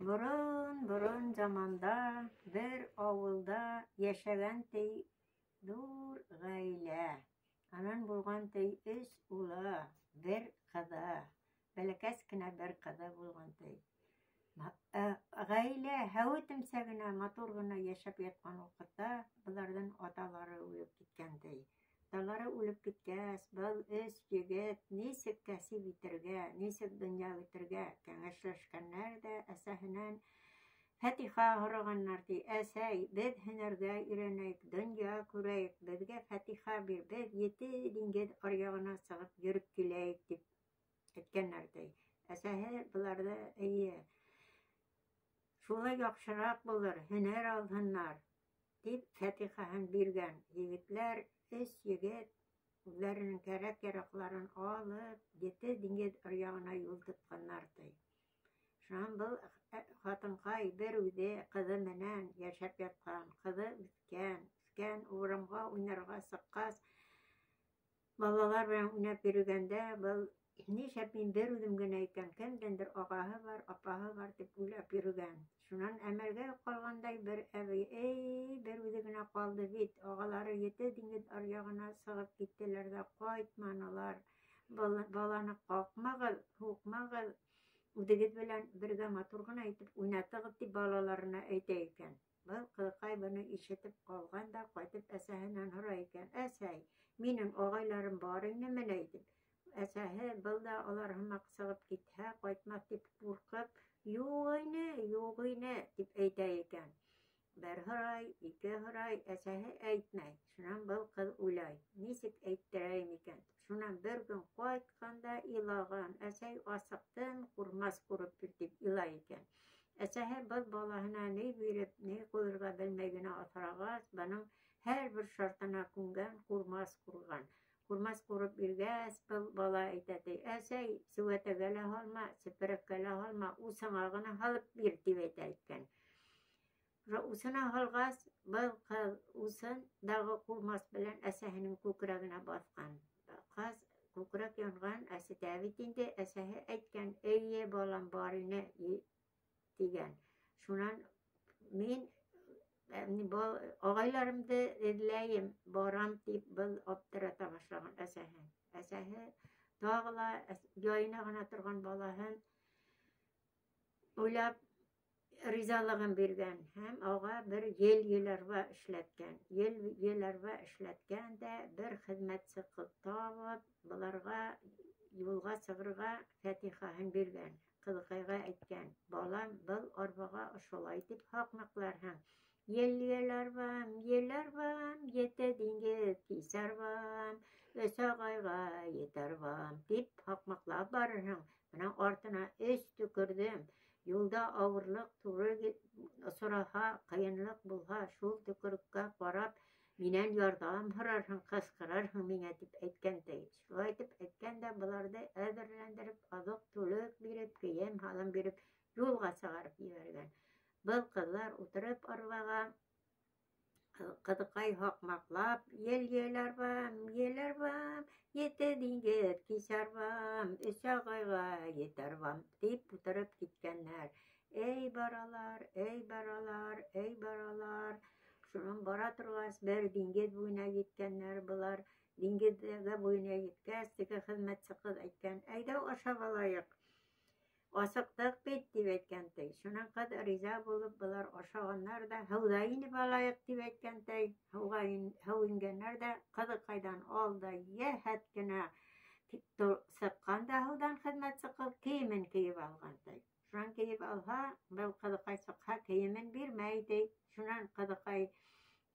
Burun zamanda bir avulda yaşagan tey dur gaile. Anan bulgan tey üç ula, bir kıza. Belekeskine bir kıza bulgan tey. Gaile havu timsagına, maturguna yaşap yatkan vakıtta bulardan ataları ölüp gitken tey. Ataları ölüp gitkäs, bal üç jigit nisik kasip bitirge, nisik dünya bitirge kengeşleşkenler de esahinen Fatiha hırıganlar di, esay, biz hünerge üreneyik, dünya kurayık, bizge Fatiha bir, biz yeti dinged aryağına sığıp yürüp güleyik dip etkenler di. Esahi bularda iyi. Şula yakşırak bulur, hüner alhınlar. Dip Fatiha'nın birgen. Yigitler, üç yigit, üzerinin keraklarını alıp, yeti dinged aryağına yol tutkanlar di. Şuan bu hatınkay bir üde kızı menen yaşap yatkan, kızı üsken uğramga, oynarga sıkkas, balalar bilen oynap yürügende, bu nişap min bir üdüm gene iken, kimdendir ağahı var, apağı var dip uylap yürügen. Şunan emelge kalganday bir evi, bir üde gene kaldı bit, ağaları yeti dingit aryağına sığıp gittiler de koytmanalar, balаны kalkmagıl, hukmagıl, Udegit bilen birge maturguna aytıp oynattıgıp di balalarına aytayken. Bu kılkay bunu işitip kalgan da qaytıp esahinen hırayken. Esay, minin ağaylarım barın nemen aytıp. Esahi bilda olar hımak sığıp githe, qaytmak dip burkıp, yoğuyne dip aytayken. Bir hıray, iki hıray, esahi aytmay. Şunan bu kız ulay. Nisik ayttırayım iken. Şunan bir gün qaytkanda ilağan. Esay asıqtın kurmaz kurup bir dip ilay iken. Esahi bu balahına ne verip, ne koyurga bilmegine atırağaz. Benim her bir şartına kungan kurmaz kurgan. Kurmaz kurup birgəs bu bala aytadi. Esay süvete gele halma, süpürük gele halma, usanağına halıp bir dip aytken. Usuna halgaz, bal kız usun dağı kurmas bilen esahinin kukuragına baskan. Kız kukurak yangan esi davetinde esahi aytken eyye balan barine digen. Şunan min ağaylarımda edileyim baram deyip bal optirata başlagan esahi. Esahi dağla yayına gana turgan balahın uylap rizalığın birgen hem ağa bir yelarva işletken. Yelarva işletken de bir hizmetçi kız tavıp bularga yolga sığırga Fatiha'nın birgen. Kızıqayga etken. Balam bil arbaga şolaytip haqmaqlar hem. Yelarvam, yete dinge tisarvam, ösağayga yetarvam dip haqmaqlar barırım. Bana ortana üst tükürdüm. Yolda ağırlık, turu soraha, kayınlık bulha, şul tükürükka qarab, minen yardam hırarhın, kıskırarhın mine dip etken deyip. Şulay dip etken de bularda ədirlendirip, azıq tülük birip, kiyem halın birip, yolga sağarıp yivergen. Бұл kızlar oturup arvağa, Kıdıkay haqmaqlap, yelarvam, yete dingir kisarvam, üsağayga yetarvam deyip oturup gitkenler. Ey baralar. Şunun bara turgaz bir dingir boyuna gitkenler bular. Dingirde boyuna gitkez, teki hizmetçi kız aytken, ayda aşağı balayık. Asıqtık bit dip etkentey. Şunan kız riza bolup bular aşağınlar da havdayını balayık dip etkentey. Havingenler de Kızıkaydan aldı yehetkine sıqqan da havdan hizmet sıqıl kiyimin kiyip algantey. Şunan kiyip alha, bu Kızıkay sıqha kiyimin birmeydi. Şunan Kızıkay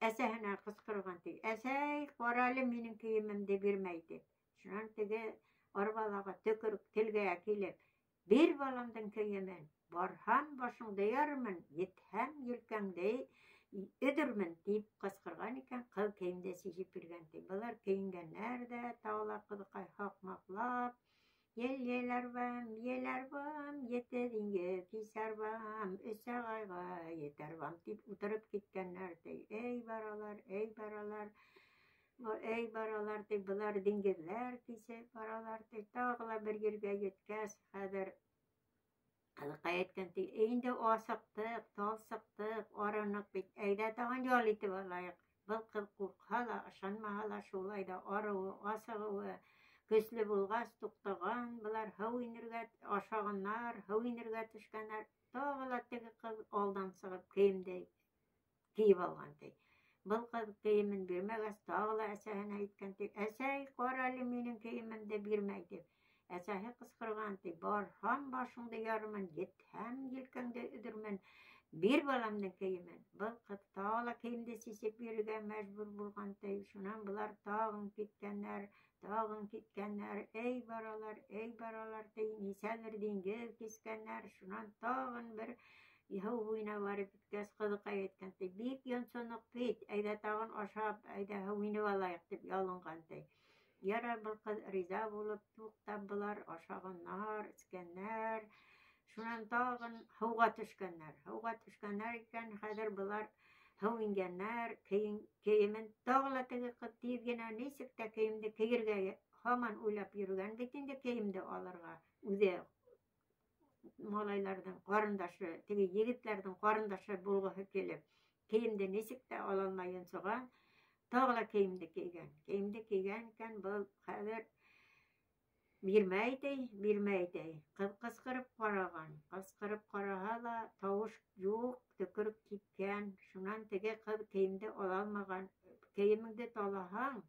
esehine kıskırgantey. Esey qoralı minin kiyimimde birmeydi. Şunan tege arbalağa tükürük tilgeye kilip bir balamdan keyemen, barham başında yarımın, yethem yelkemde ödürmün deyip kıskırgan iken kıl keyimde sişip birgentey. Bular keyingenler de tağla Kızıkay haqmaqlap, yelarvam, yeteringe kisarvam, üsağayga yetarvam deyip oturup gitkenler dey. Ey baralar dey, bular dingizler kise baralar dey, tağla bir yerge yetkez, hadir Kızıkay etkendi. Eğinde asıqtık, talsıqtık, aranık bit. Eyda tağın yol iti valayık. Бұл қыз қурқала, шанмағала шулайда арауы, асығуы, көслі болғас тоқтаған, бұлар хау инерге ашағанар, хау инерге түшкенер, тағыла теге қыз алдан сығып кейімде киіп алғандай. Бұл қыз кейімін бермегес тағыла әсәһіне айтканды, әсәй қаралы менің кейімімді бермей деп. Әсәһе қысқырғанды, бар хам башыңды ярымын, ет һәм елкіңді үдірмін, bir balamdan keyimen. Бұл қыз тағыла кейімді сесеп беруге мәжбүр болғандай. Шунан бұлар тағын кеткеннер, ей баралар, дей, несәлер дейінге кескеннер. Шунан тағын бір яу ойна барып біткәс Кызыкай еткенде. Бик йонсонық бит, әйдә тағын ашап, әйдә ойны алайық деп ялынғандай. Яра бұл қыз риза болып, туқтап бұлар ашағаннар, іскеннер. Шунан тағын һауға төшкәннәр икән, хәзер бұлар һау ингәннәр, кейемен тағыла теге қыз тиергенә нисек тә кейемде кейергә һаман уйлап йөргән бит инде кейемде алырга. Үзе малайларның карындашы, теге егетләрнең карындашы булгыһы килеп, кейемде нисек тә ала алмай йонсыган, тағыла кейемде кигән. Кейемде кигән икән, бұл хәзер Бирмәйдей. Кыз кысқырып караһа ла, тавыш юк, төкереп киткән. Шунан теге кыз кейемде ала алмаган. Кейемеңде талаһаң,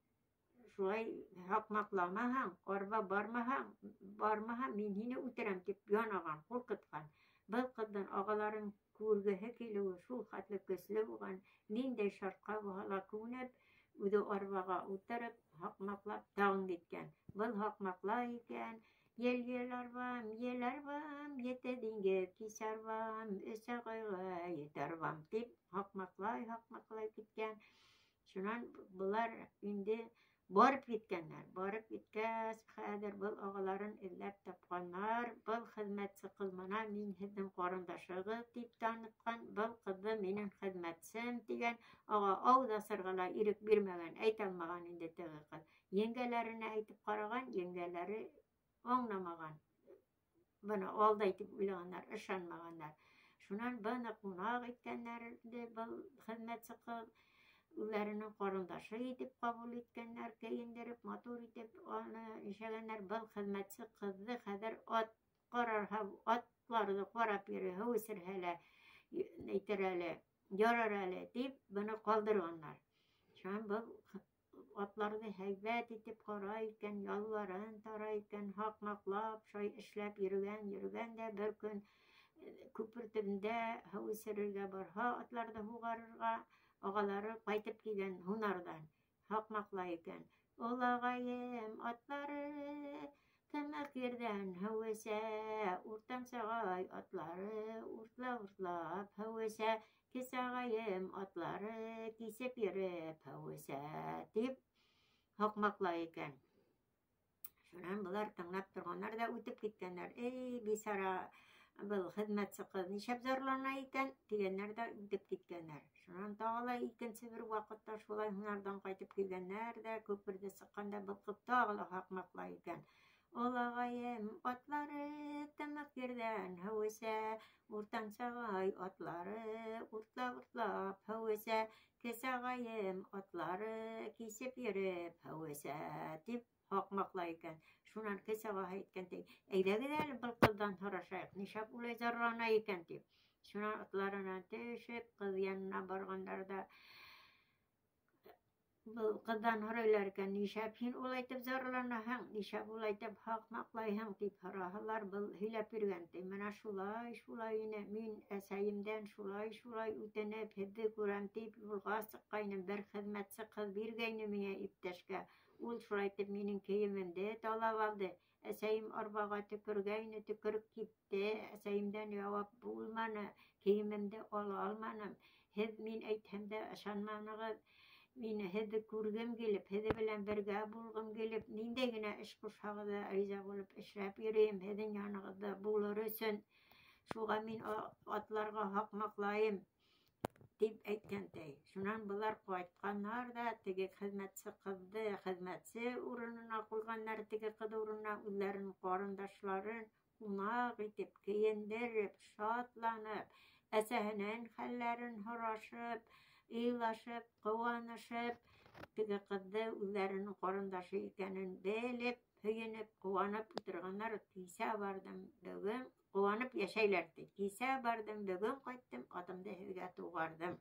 шулай һакмакламаһаң, арба бармаһаң, мин һине үтерәм дип янаган, куркыткан. Был кыздан агаларын күргеһе килүе шул хәтле көсле булган. Ниндәй шартка була күнеп, үзе арбага утырып, һакмаклап тагын киткән. Бұл һакмакла икән, ел арбам, ете диңгеҙ кис арбам, өсә ҡайға ете арбам, дип һакмаклай киткән. Шунан бұлар инде барып киткәннәр. Барып киткәс, хәҙер был агаларын эҙләп тапҡаннар. Был хеҙмәтсе ҡыҙ мына мин һеҙҙең ҡарындашығыҙ дип танытҡан. Был ҡыҙҙы минең хеҙмәтсем тигән. Ага ауыҙ асырға ла ирек бирмәгән, әйтә алмаған инде теге ҡыҙ. Еңгәләренә әйтеп ҡараған, еңгәләре аңламаған. Бына алдай тип уйлағандар, ышанмағандар. Шунан быны ҡунаҡ иткәннәрде был хеҙмәтсе ҡыҙ үҙләренең ҡарындашы итеп ҡабул иткәннәр, кейендереп, матур итеп ишәгәннәр. Был хеҙмәтсе ҡыҙҙы хәҙер атларҙы ҡарап йөрөй, һыу эсерһә лә, әйтер әле, ярар әле дип, быны ҡалдырғаннар. Шунан был атларҙы һәйбәт итеп ҡарай икән, ялларын тарай икән, һакмаҡлап, шай эшләп йөрөгән дә бер көн күпер төбөндә һыу эсерергә барһа, атларҙы һуғарырға, агалары ҡайтып килгән һунарҙан һакмаҡлай икән. Олағайым атлары тымыҡ ерҙән һыу эсә, уртансағай атлары уртлап һыу эсә, кесағайым атлары кисеп йөрөп һыу эсә, дип һакмаҡлай икән. Шунан былар тыңлап торғандар да үтеп киткәннәр. Эй, бисара, был хеҙмәтсе ҡыҙ нишәп зарлана икән, тигәннәр дә үтеп киткәннәр. Шунан тағыла икенсе бер ваҡытта шулай һунарҙан ҡайтып килгәннәр дә, күперҙе сыҡҡанда был ҡыҙ тағыла һаҡмаҡлай икән. Олағайым атлары тымыҡ ерҙән һыу эсә, уртансағай атлары уртлап һыу эсә, кесағайым атлары кисеп йөрөп һыу эсә, дип һаҡмаҡлай икән. Шунан кесағаһы әйткәндәй, әйҙәгеҙ әле был ҡыҙҙан һорашайыҡ, нишәп улай зарлана икән дип. Шунан атларынан төшөп, ҡыҙ янына барғандарда был ҡыҙҙан һорайлар икән, нишәп һин улайтып зарланаһың, нишәп улайтып һаҡмаҡлайһың дип һораһалар, был һөйләп биргәндәй, менә шулай ине, мин әсәйемдән шулай үтенеп, һеҙҙе күрәм тип юлға сыҡҡайным, бер хеҙмәтсе ҡыҙ биргәйне миңә иптәшкә. Ул шулайтып минең кейемемде талап алды. Әсәйем арбаға төкөргәйне, төкөрөп китте. Әсәйемдән яуап булманы. Кейемемде ала алманым. Һеҙ мин әйтһәм дә ышанманығыҙ. Мине һеҙҙе күргем килеп, һеҙ белән бергә булғым килеп, ниндәй генә эш ҡушһағыҙ ҙа риза булып эшләп йөрөйөм һеҙҙең янығыҙҙа булыр өсөн. Шуға мин атларға һаҡмаҡлайым дип әйткәндәй. Шунан былар ҡайтҡандар да, теге хеҙмәтсе ҡыҙҙы хеҙмәтсе урынына ҡуйғандар, теге ҡыҙ урынына үҙҙәренең ҡарындашларын кунак итеп, киендереп, шатланып, әсәһенең хәлләрен һорашып, ыйлашып, куанышып, теге кызды үзләренең карындашы икәнен белеп, һөенеп, куанып утырганнар. Кисә бардым, бүген куанып яшәйләр. Кисә бардым, бүген кайттым, атымды һеҙгә туғардым.